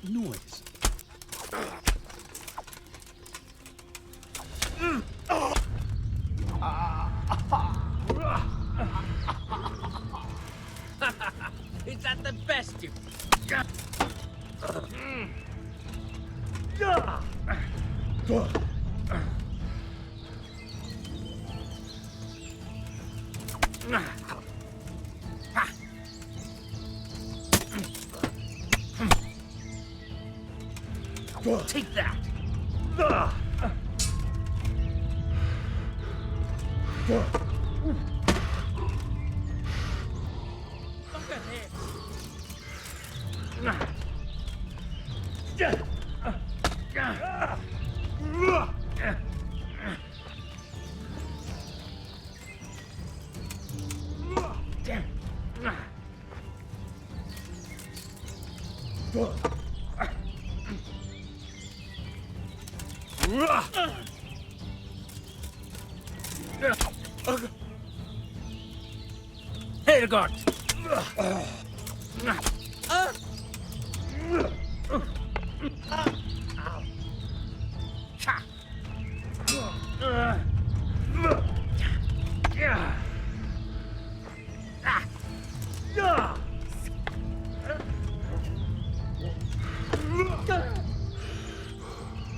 noise? Is that the best you... Take that! Look at him! Helgott!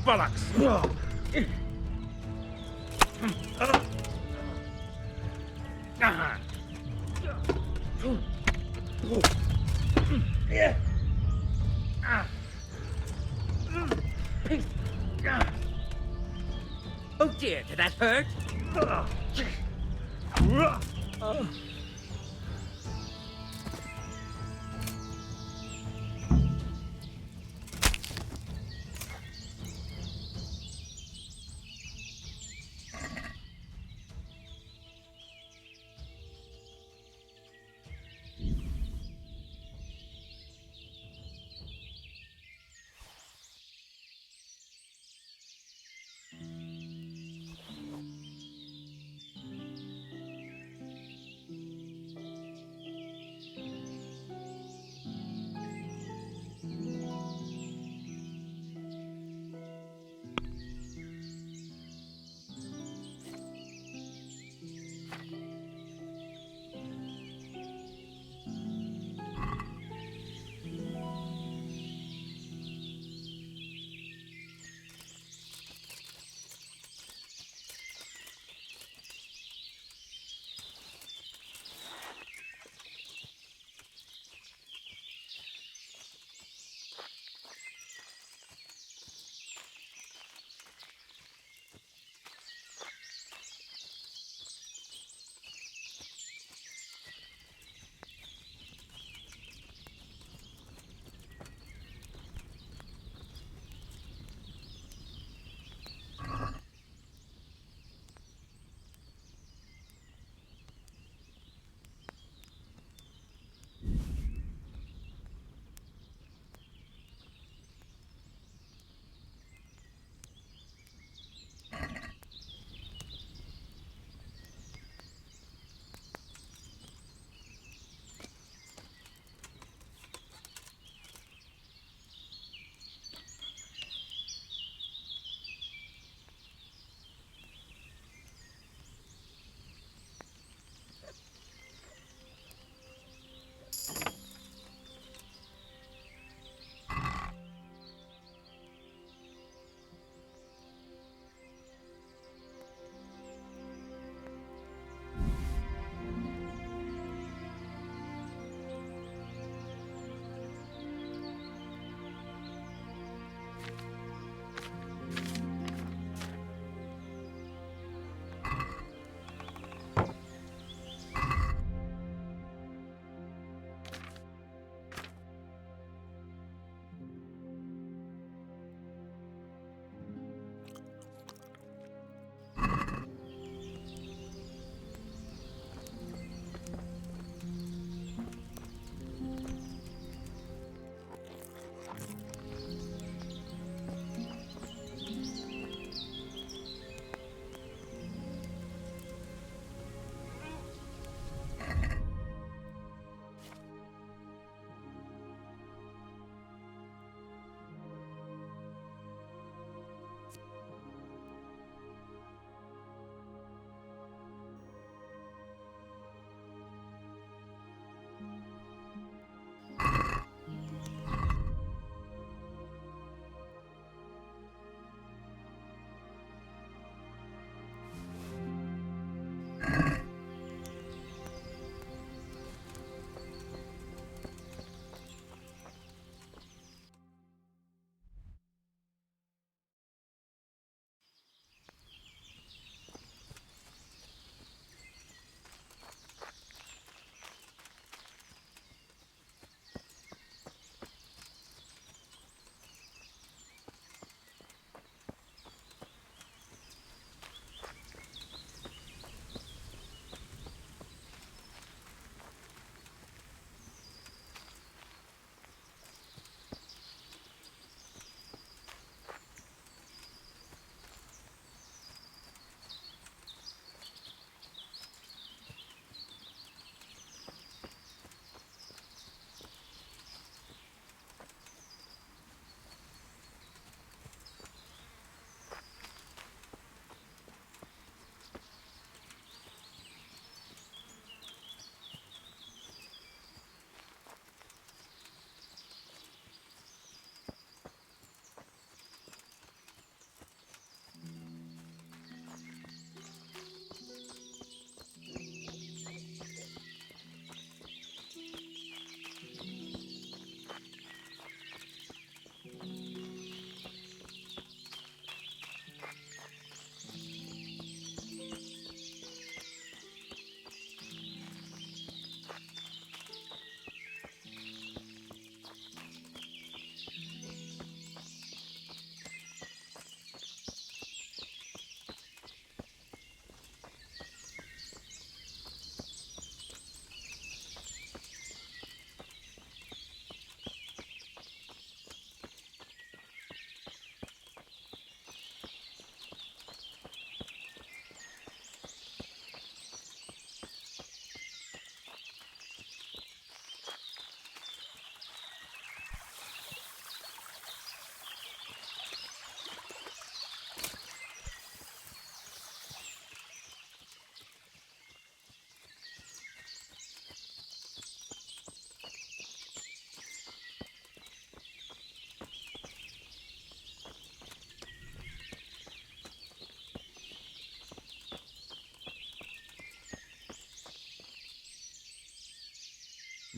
Bollocks! Oh dear, did that hurt?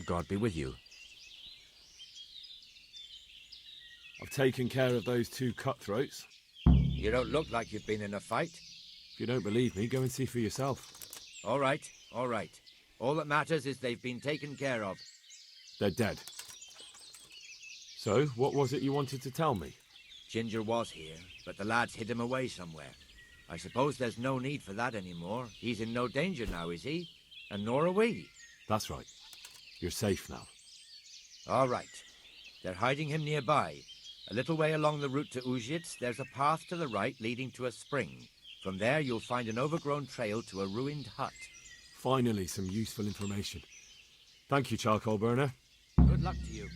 God be with you. I've taken care of those two cutthroats. You don't look like you've been in a fight. If you don't believe me, go and see for yourself. All right, all right. All that matters is they've been taken care of. They're dead. So, what was it you wanted to tell me? Ginger was here, but the lads hid him away somewhere. I suppose there's no need for that anymore. He's in no danger now, is he? And nor are we. That's right. You're safe now. All right. They're hiding him nearby. A little way along the route to Ujits, there's a path to the right leading to a spring. From there, you'll find an overgrown trail to a ruined hut. Finally, some useful information. Thank you, charcoal burner. Good luck to you.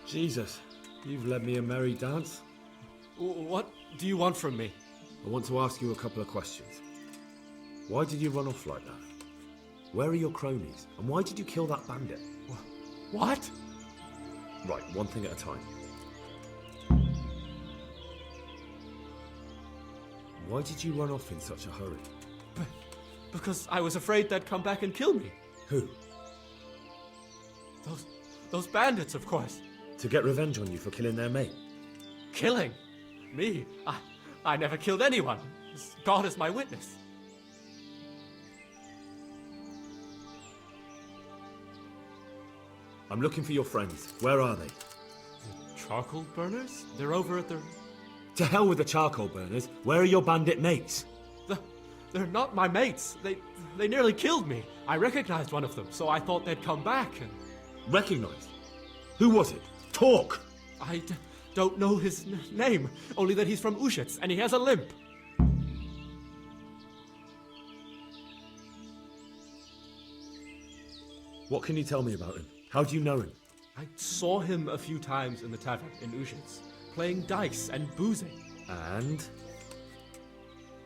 Jesus, you've led me a merry dance. What do you want from me? I want to ask you a couple of questions. Why did you run off like that? Where are your cronies? And why did you kill that bandit? What? Right, one thing at a time. Why did you run off in such a hurry? Because I was afraid they'd come back and kill me. Who? Those bandits, of course. To get revenge on you for killing their mate? Killing? Me? I never killed anyone. God is my witness. I'm looking for your friends. Where are they? The charcoal burners? They're over at the... To hell with the charcoal burners. Where are your bandit mates? They're not my mates. They nearly killed me. I recognized one of them, so I thought they'd come back and... Recognized? Who was it? Talk! I don't know his name, only that he's from Ujits and he has a limp. What can you tell me about him? How do you know him? I saw him a few times in the tavern in Ujits, playing dice and boozing. And?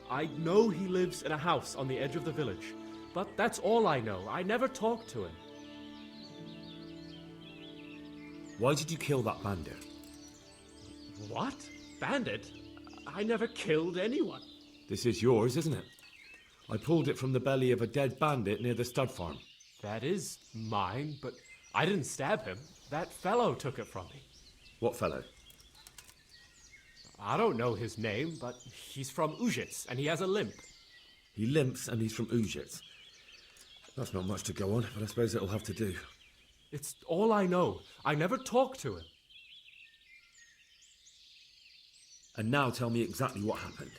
I know he lives in a house on the edge of the village, but that's all I know. I never talked to him. Why did you kill that bandit? What? Bandit? I never killed anyone. This is yours, isn't it? I pulled it from the belly of a dead bandit near the stud farm. That is mine, but I didn't stab him. That fellow took it from me. What fellow? I don't know his name, but he's from Ujits, and he has a limp. He limps and he's from Ujits. That's not much to go on, but I suppose it'll have to do. It's all I know. I never talked to him. And now tell me exactly what happened.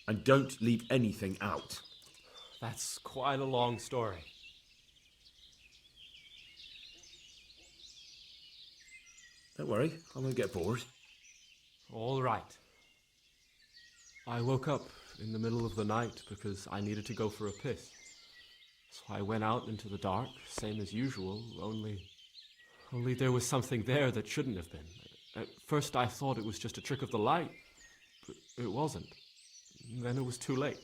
And don't leave anything out. That's quite a long story. Don't worry, I won't get bored. All right. I woke up in the middle of the night because I needed to go for a piss. So I went out into the dark, same as usual, only there was something there that shouldn't have been. At first I thought it was just a trick of the light, but it wasn't. Then it was too late.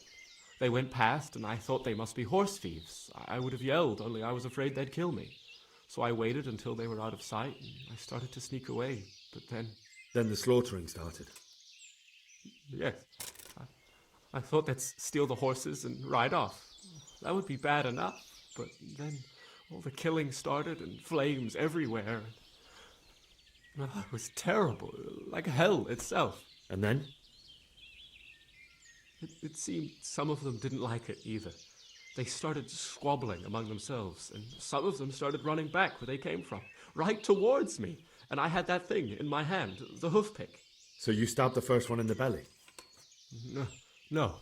They went past, and I thought they must be horse thieves. I would have yelled, only I was afraid they'd kill me. So I waited until they were out of sight, and I started to sneak away. But then... Then the slaughtering started. Yes. I thought they'd steal the horses and ride off. That would be bad enough. But then all the killing started, and flames everywhere. It was terrible, like hell itself. And then? It seemed some of them didn't like it either. They started squabbling among themselves, and some of them started running back where they came from, right towards me. And I had that thing in my hand, the hoof pick. So you stabbed the first one in the belly? No.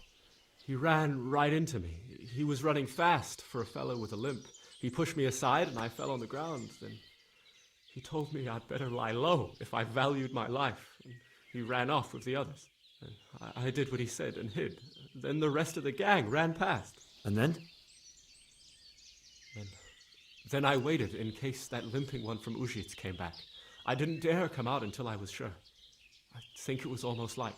He ran right into me. He was running fast for a fellow with a limp. He pushed me aside and I fell on the ground. Then he told me I'd better lie low if I valued my life. And he ran off with the others. And I did what he said and hid. Then the rest of the gang ran past. And then? Then I waited in case that limping one from Ujits came back. I didn't dare come out until I was sure. I think it was almost light.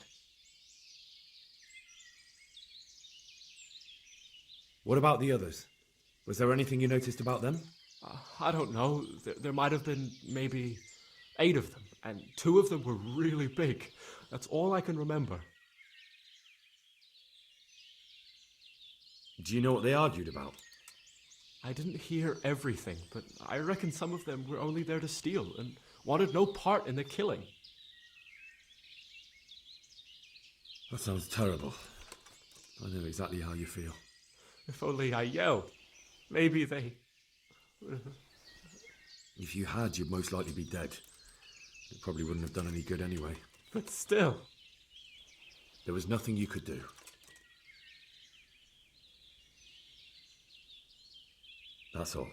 What about the others? Was there anything you noticed about them? I don't know. There might have been maybe 8 of them, and 2 of them were really big. That's all I can remember. Do you know what they argued about? I didn't hear everything, but I reckon some of them were only there to steal and wanted no part in the killing. That sounds terrible. I know exactly how you feel. If only I yelled. Maybe they... If you had, you'd most likely be dead. It probably wouldn't have done any good anyway. But still... There was nothing you could do. That's all.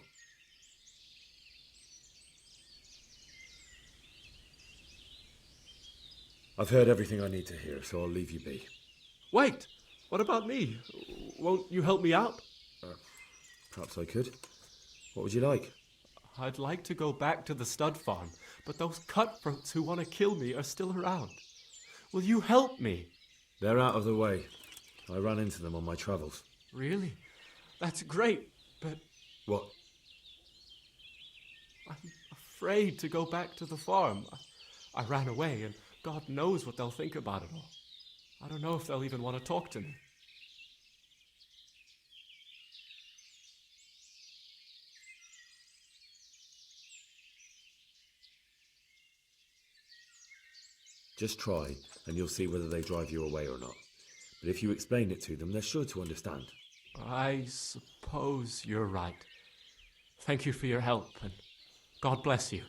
I've heard everything I need to hear, so I'll leave you be. Wait! What about me? Won't you help me out? Perhaps I could. What would you like? I'd like to go back to the stud farm, but those cutthroats who want to kill me are still around. Will you help me? They're out of the way. I ran into them on my travels. Really? That's great, but What? I'm afraid to go back to the farm. I ran away, and God knows what they'll think about it all. I don't know if they'll even want to talk to me. Just try, and you'll see whether they drive you away or not. But if you explain it to them, they're sure to understand. I suppose you're right. Thank you for your help, and God bless you.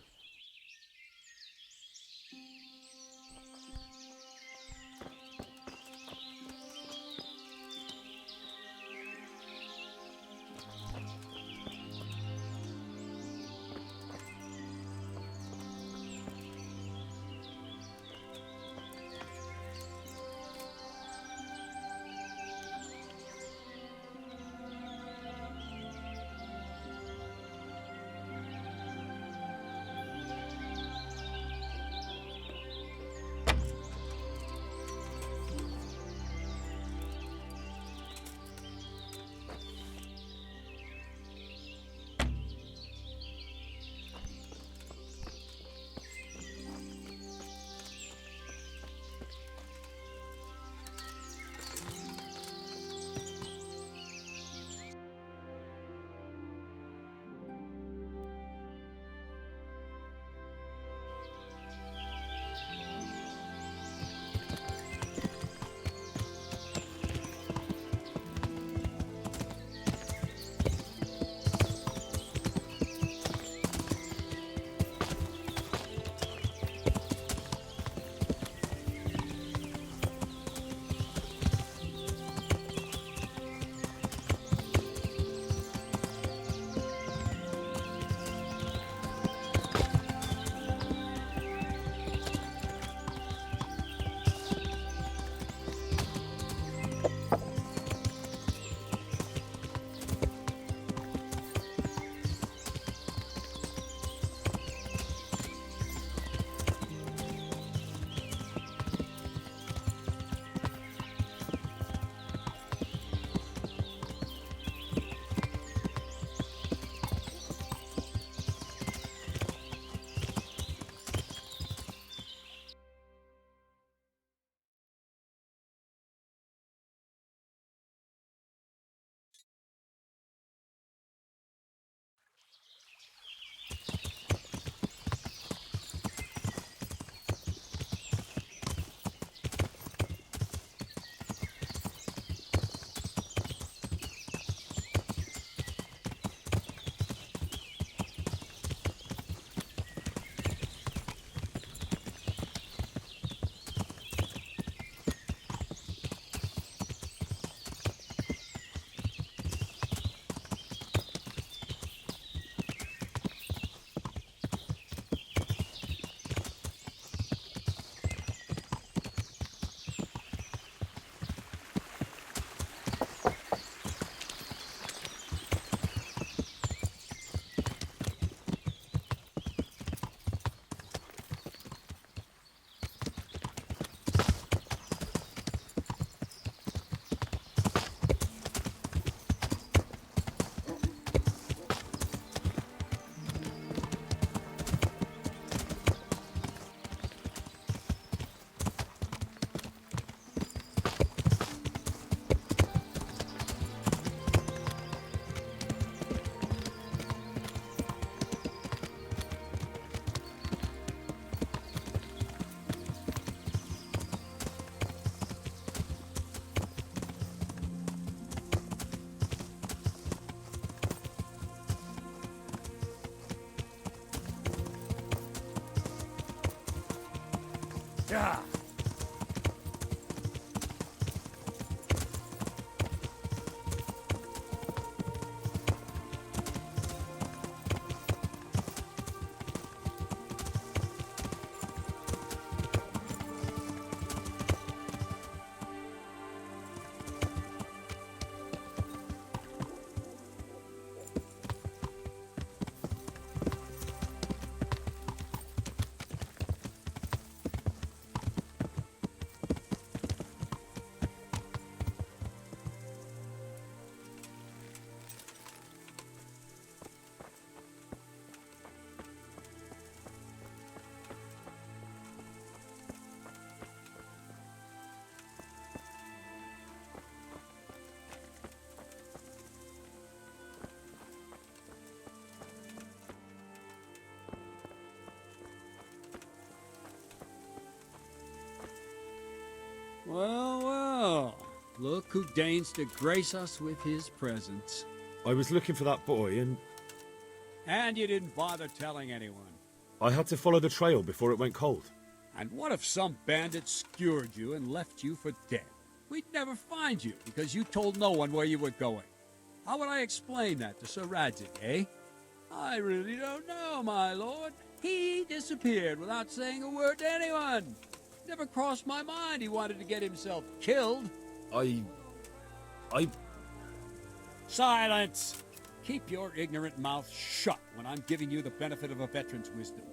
Well, well. Look who deigns to grace us with his presence. I was looking for that boy and And you didn't bother telling anyone. I had to follow the trail before it went cold. And what if some bandit skewered you and left you for dead? We'd never find you because you told no one where you were going. How would I explain that to Sir Radzig, eh? I really don't know, my lord. He disappeared without saying a word to anyone. Never crossed my mind he wanted to get himself killed. I... Silence! Keep your ignorant mouth shut when I'm giving you the benefit of a veteran's wisdom.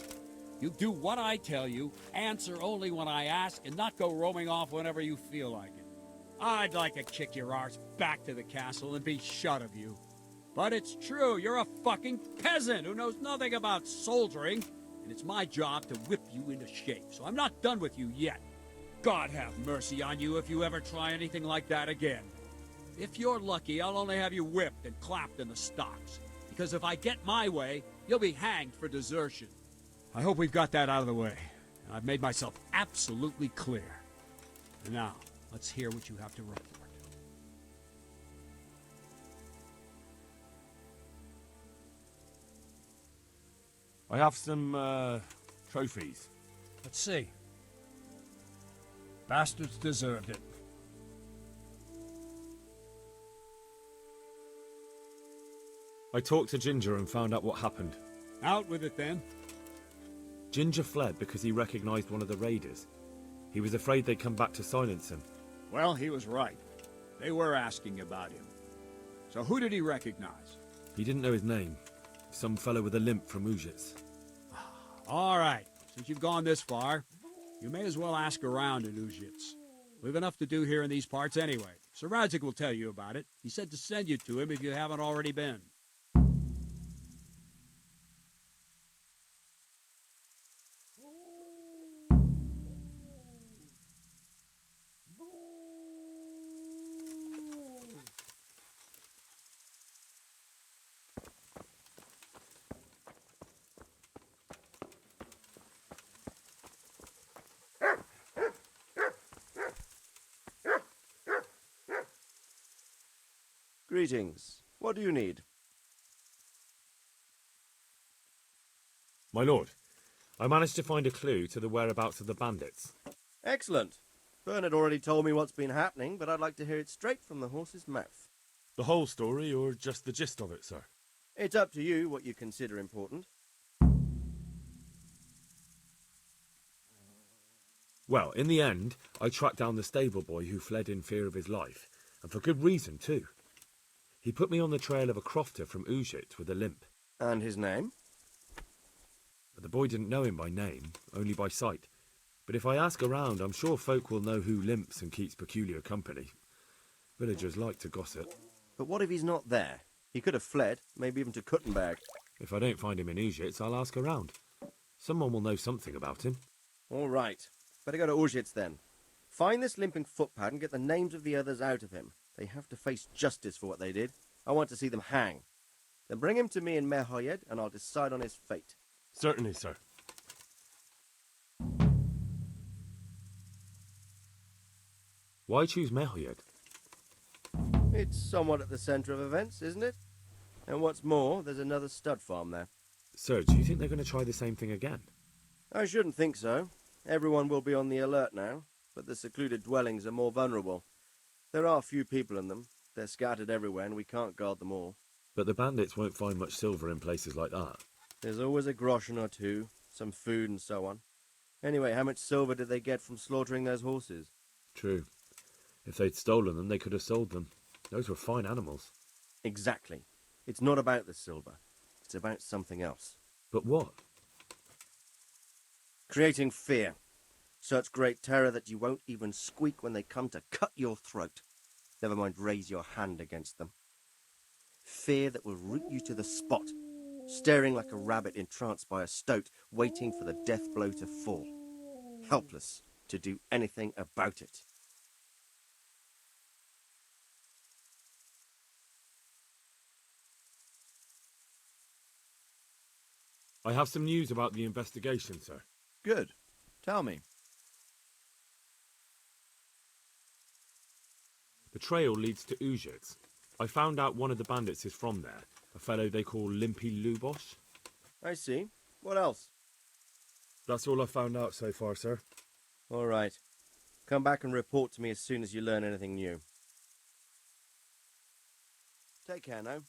You do what I tell you, answer only when I ask, and not go roaming off whenever you feel like it. I'd like to kick your arse back to the castle and be shut of you. But it's true, you're a fucking peasant who knows nothing about soldiering, and it's my job to whip you into shape, so I'm not done with you yet. God have mercy on you if you ever try anything like that again. If you're lucky, I'll only have you whipped and clapped in the stocks, because if I get my way, you'll be hanged for desertion. I hope we've got that out of the way, and I've made myself absolutely clear. And now, let's hear what you have to report. I have some, trophies. Let's see. Bastards deserved it. I talked to Ginger and found out what happened. Out with it, then. Ginger fled because he recognized one of the raiders. He was afraid they'd come back to silence him. Well, he was right. They were asking about him. So who did he recognize? He didn't know his name. Some fellow with a limp from Ujits. All right. Since you've gone this far, you may as well ask around in Ujits. We've enough to do here in these parts anyway. Sir Radzig will tell you about it. He said to send you to him if you haven't already been. Greetings. What do you need? My lord, I managed to find a clue to the whereabouts of the bandits. Excellent. Bernard already told me what's been happening, but I'd like to hear it straight from the horse's mouth. The whole story, or just the gist of it, sir? It's up to you what you consider important. Well, in the end, I tracked down the stable boy who fled in fear of his life, and for good reason, too. He put me on the trail of a crofter from Ujit with a limp. And his name? But the boy didn't know him by name, only by sight. But if I ask around, I'm sure folk will know who limps and keeps peculiar company. Villagers like to gossip. But what if he's not there? He could have fled, maybe even to Kuttenberg. If I don't find him in Ujits, I'll ask around. Someone will know something about him. All right. Better go to Ujits then. Find this limping footpad and get the names of the others out of him. They have to face justice for what they did. I want to see them hang. Then bring him to me in Mehoyed, and I'll decide on his fate. Certainly, sir. Why choose Mehoyed? It's somewhat at the centre of events, isn't it? And what's more, there's another stud farm there. Sir, do you think they're going to try the same thing again? I shouldn't think so. Everyone will be on the alert now, but the secluded dwellings are more vulnerable. There are few people in them. They're scattered everywhere and we can't guard them all. But the bandits won't find much silver in places like that. There's always a groschen or two, some food and so on. Anyway, how much silver did they get from slaughtering those horses? True. If they'd stolen them, they could have sold them. Those were fine animals. Exactly. It's not about the silver. It's about something else. But what? Creating fear. Such great terror that you won't even squeak when they come to cut your throat. Never mind raise your hand against them. Fear that will root you to the spot, staring like a rabbit entranced by a stoat, waiting for the death blow to fall. Helpless to do anything about it. I have some news about the investigation, sir. Good. Tell me. The trail leads to Uzhitz. I found out one of the bandits is from there, a fellow they call Limpy Lubosh. I see. What else? That's all I found out so far, sir. All right. Come back and report to me as soon as you learn anything new. Take care now.